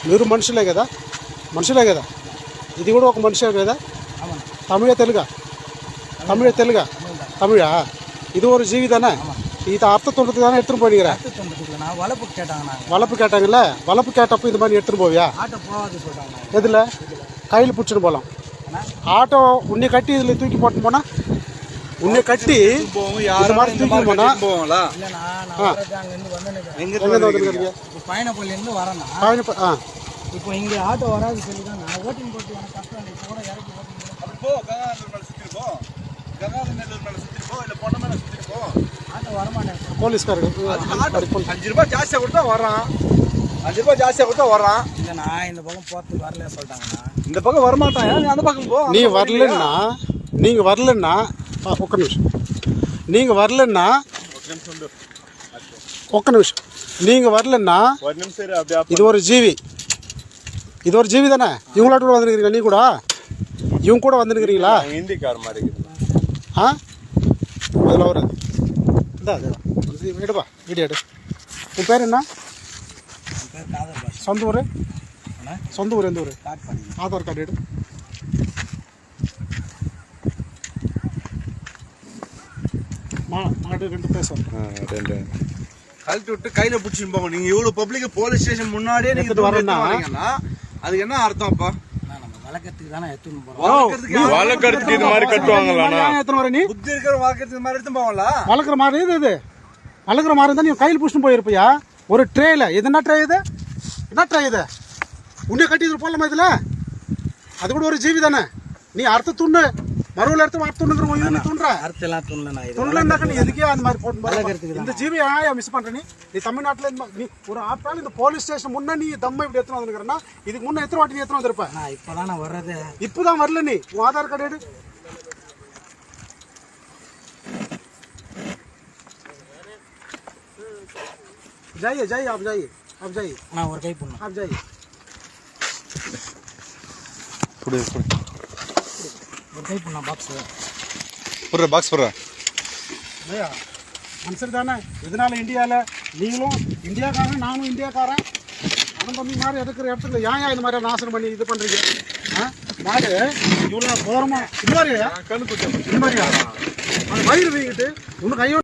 మీరు మనుషులే కదా, మనుషులే కదా, ఇది కూడా ఒక మనిషే కదా. తమిళ తెలుగా, తమిళ తెలుగా, தமிழா? இது ஒரு ஜீவி தானே, இது அர்த்த தொண்டத்துக்கு தானே எடுத்துகிட்டு போனீங்க. வளர்ப்பு கேட்டாங்கல்ல, வளர்ப்பு கேட்டப்போ இந்த மாதிரி எடுத்துகிட்டு போவியா? எதில் கையில் பிடிச்சிட்டு போகலாம். ஆட்டோ உன்னை கட்டி இதில் தூக்கி போட்டு போனால், உன்னை கட்டி இந்த மாதிரி தூக்கி போனால் பயணப்பள்ளியிலேருந்து வரேன். இப்போ இங்கே ஆட்டோ வராது சொல்லி தான் நான் ஓட்டிங் போட்டு எனக்கு கஷ்டம் இல்லை. இப்போ கூட இறக்கி ஆட்டோ வரமாட்டேன். போலீஸ்காரங்க 5 ரூபாய் ஜாஸ்தியாக கொடுத்தா வர்றான், 5 ரூபாய் ஜாஸ்தியாக கொடுத்தா வர்றான். இல்லை நான் இந்த பக்கம் போகிறதுக்கு வரல சொல்லிட்டாங்கண்ணா. இந்த பக்கம் வரமாட்டான், நீ அந்த பக்கம் போ. நீ வரலன்னா, நீங்கள் வரலன்னா ఒక్క నిమిషం, நீங்கள் வரலன்னா ఒక్క నిమిషం, நீங்கள் வரலன்னா இது ஒரு ஜீவி, இது ஒரு ஜீவி தானே. இவங்களோட கூட வந்துருக்கிறீங்களா? நீ கூட இவங்க கூட வந்துருக்கிறீங்களா? ஹிந்திக்கார மாதிரி அதில் ஒரு எடுப்பா, வீடியோ எடு. உன் பேர் என்ன? சொந்த ஊர்? சொந்த ஊர் எந்த ஊர்? ஆதார் கார்டு எடு. மாடு 2 பேசும், 2 கழட்டி விட்டு கையில் பிடிச்சின்னு போங்க. நீங்கள் இவ்வளோ பப்ளிக் போலீஸ் ஸ்டேஷன் முன்னாடியே நீங்கள் வரீங்கன்னா அதுக்கு என்ன அர்த்தம்? அப்பா வளர்க்கறதுக்கு தானே எடுத்துன்னு போகிறோம். வளர்க்கறதுக்கு இது மாதிரி கட்டுவாங்களா? எத்தனை வர நீ புத்தி இருக்கிற வளர்க்கறதுக்கு மாதிரி எடுத்து போவாங்களா? வளர்க்குற மாதிரி இது வளர்க்குற மாதிரி இருந்தால் நீ கையில் பிடிச்சிட்டு போயிருப்பியா? ஒரு ட்ரேயில் இது என்ன ட்ரே? இது என்ன ட்ரே? இது உன்னை கட்டி இதில் போடலாமா? இதில் அது கூட ஒரு ஜீவி தானே. நீ அர்த்த துண்ணு மறுவில் எடுத்து அர்த்த துண்ணுங்கிற நீ துண்ற. அர்த்தம்லாம் துண்ணுனாக்க நீ எதுக்கே அந்த மாதிரி போட்டு இந்த ஜீவி ஏன் மிஸ் பண்ணுற? நீ தமிழ்நாட்டில் நீ ஒரு ஆட்டாலும் இந்த போலீஸ் ஸ்டேஷன் முன்னே நீ தம்மை இப்படி எடுத்துன்னு வந்துக்கிறேன்னா இதுக்கு முன்னே எத்தனை வாட்டி நீ எத்தனை வந்திருப்பேன்? இப்போ தான் நான் வர்றது. இப்போ தான் வரல. நீ உன் ஆதார் கார்டு எடு. जाइए जाइए आप जाइए, आप जाइए. हाँ और कहीं पुण्य आप जाइए. पुड़े और कहीं पुण्य बॉक्स पुर्रा बॉक्स पुर्रा भैया மனுஷர் தானே. இதனால இந்தியாவில் நீங்களும் இந்தியாக்காரன், நானும் இந்தியாக்காரன். அனந்தமி மாதிரி எடுக்கிற இடத்துல ஏன் இந்த மாதிரி நாசனம் பண்ணி இது பண்ணுறீங்க? நாடு இவ்வளோ போகிறோமா? இந்த மாதிரியா? இந்த மாதிரியா? அது வயிறு வீங்கிட்டு உனக்கு ஐயோ